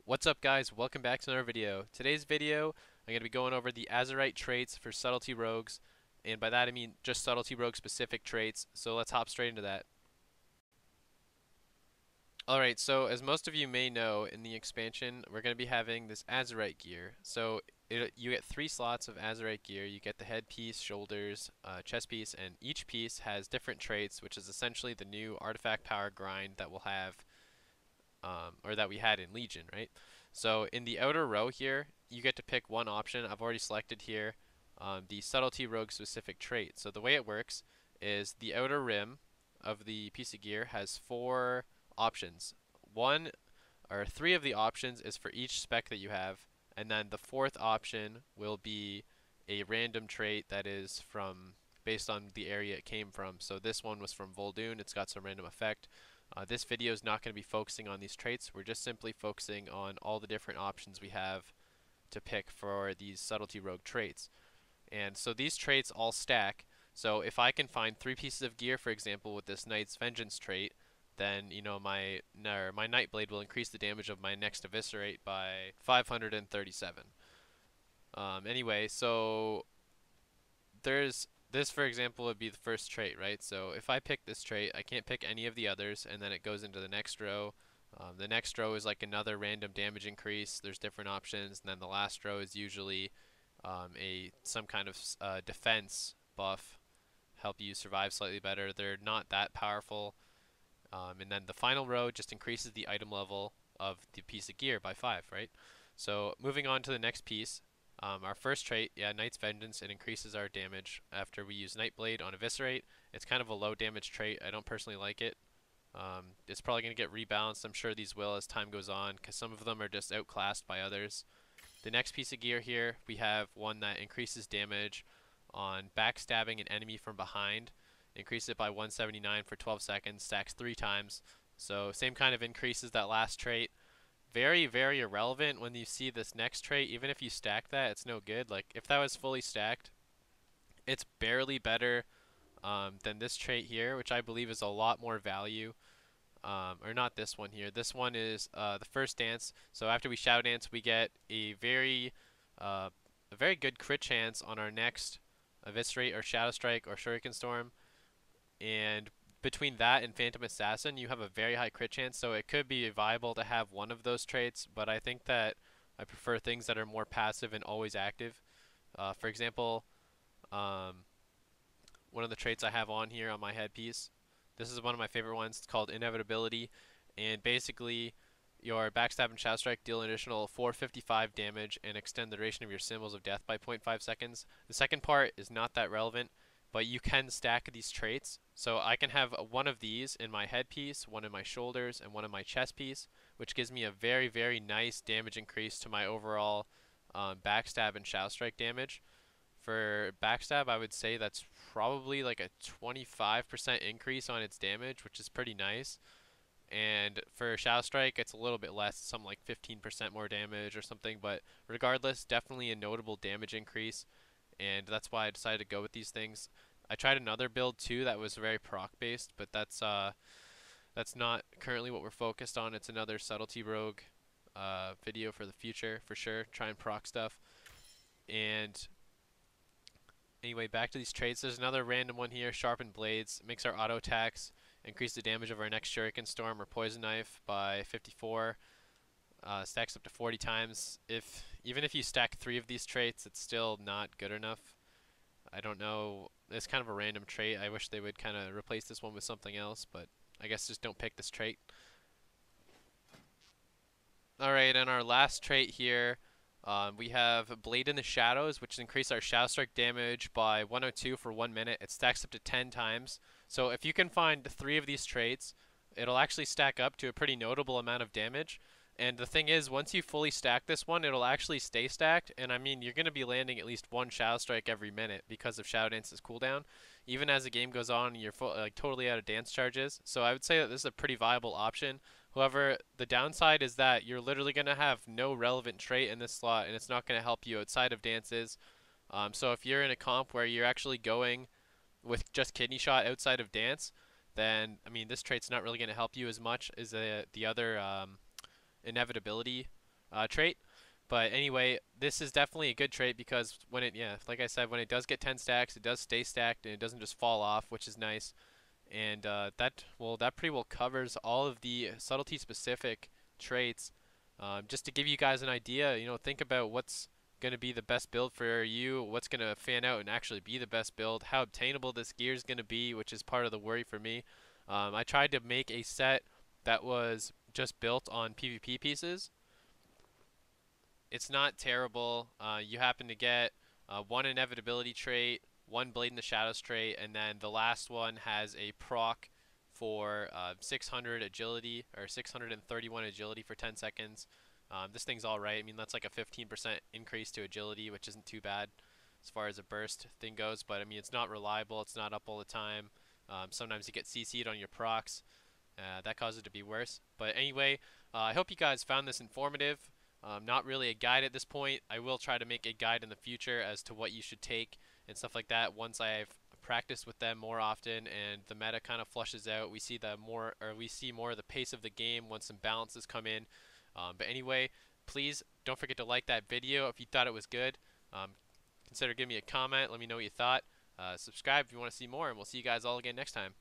What's up guys, welcome back to another video. Today's video, I'm going to be going over the Azerite traits for Subtlety rogues, and by that I mean just Subtlety rogue specific traits, so let's hop straight into that. Alright, so as most of you may know, in the expansion, we're going to be having this Azerite gear. So you get 3 slots of Azerite gear. You get the headpiece, shoulders, chest piece, and each piece has different traits, which is essentially the new artifact power grind that we'll have or that we had in Legion, right? So in the outer row here, you get to pick one option. I've already selected here the Subtlety Rogue specific trait. So the way it works is the outer rim of the piece of gear has 4 options. One or 3 of the options is for each spec that you have, and then the 4th option will be a random trait that is from based on the area it came from. So this one was from Vol'dun. It's got some random effect. This video is not going to be focusing on these traits. We're just simply focusing on all the different options we have to pick for these Subtlety Rogue traits. And so these traits all stack. So if I can find 3 pieces of gear, for example, with this Knight's Vengeance trait, then my Nightblade will increase the damage of my next Eviscerate by 537. Anyway, so this, for example, would be the first trait, right? So if I pick this trait, I can't pick any of the others, and then it goes into the next row. The next row is like another random damage increase. There's different options, and then the last row is usually some kind of defense buff, help you survive slightly better. They're not that powerful. And then the final row just increases the item level of the piece of gear by 5, right? So moving on to the next piece. Our first trait, Knight's Vengeance, it increases our damage after we use Nightblade on Eviscerate. It's kind of a low damage trait. I don't personally like it. It's probably going to get rebalanced. I'm sure these will as time goes on, because some of them are just outclassed by others. The next piece of gear here, we have one that increases damage on backstabbing an enemy from behind. Increases it by 179 for 12 seconds, stacks 3 times. So same kind of increase as that last trait. Very, very irrelevant when you see this next trait. Even if you stack that, it's no good. Like, if that was fully stacked, it's barely better than this trait here, which I believe is a lot more value. Or not this one here. This one is the first dance. So after we Shadow Dance, we get a very good crit chance on our next Eviscerate or Shadow Strike or Shuriken Storm. And between that and Phantom Assassin, you have a very high crit chance, so it could be viable to have one of those traits, but I think that I prefer things that are more passive and always active. For example, one of the traits I have on here on my headpiece, this is one of my favorite ones. It's called Inevitability, and basically your Backstab and Shadow Strike deal an additional 455 damage and extend the duration of your Symbols of Death by 0.5 seconds. The second part is not that relevant, but you can stack these traits. So I can have one of these in my headpiece, one in my shoulders, and one in my chest piece, which gives me a very, very nice damage increase to my overall backstab and Shadow Strike damage. For backstab, I would say that's probably like a 25% increase on its damage, which is pretty nice. And for Shadow Strike, it's a little bit less, some like 15% more damage or something, but regardless, definitely a notable damage increase, and that's why I decided to go with these things. I tried another build too that was very proc based, but that's not currently what we're focused on. It's another Subtlety Rogue video for the future for sure. Try and proc stuff. And anyway, back to these traits. There's another random one here. Sharpened Blades makes our auto attacks increase the damage of our next Shuriken Storm or Poison Knife by 54. Stacks up to 40 times. Even if you stack 3 of these traits, it's still not good enough. I don't know. It's kind of a random trait. I wish they would kind of replace this one with something else, but I guess just don't pick this trait. Alright, and our last trait here, we have Blade in the Shadows, which increases our Shadow Strike damage by 102 for 1 minute. It stacks up to 10 times. So if you can find 3 of these traits, it'll actually stack up to a pretty notable amount of damage. And the thing is, once you fully stack this one, it'll actually stay stacked. And I mean, you're going to be landing at least 1 Shadow Strike every minute because of Shadow Dance's cooldown. Even as the game goes on, you're like totally out of dance charges. So I would say that this is a pretty viable option. However, the downside is that you're literally going to have no relevant trait in this slot, and it's not going to help you outside of dances. So if you're in a comp where you're actually going with just Kidney Shot outside of dance, then I mean this trait's not really going to help you as much as the other Inevitability trait. But anyway, this is definitely a good trait because when it, yeah, like I said, when it does get 10 stacks, it does stay stacked and it doesn't just fall off, which is nice. And that pretty well covers all of the subtlety specific traits. Just to give you guys an idea, think about what's going to be the best build for you, what's going to fan out and actually be the best build, how obtainable this gear is going to be, which is part of the worry for me. I tried to make a set that was just built on PvP pieces. It's not terrible. You happen to get one inevitability trait, one blade in the shadows trait, and then the last one has a proc for 600 agility or 631 agility for 10 seconds. This thing's all right. I mean, that's like a 15% increase to agility, which isn't too bad as far as a burst thing goes. But I mean, it's not reliable. It's not up all the time. Sometimes you get CC'd on your procs. That caused it to be worse. But anyway, I hope you guys found this informative. Not really a guide at this point. I will try to make a guide in the future as to what you should take and stuff like that once I've practiced with them more often and the meta kind of flushes out. We see more of the pace of the game once some balances come in. But anyway, please don't forget to like that video if you thought it was good. Consider giving me a comment. Let me know what you thought. Subscribe if you want to see more, and we'll see you guys all again next time.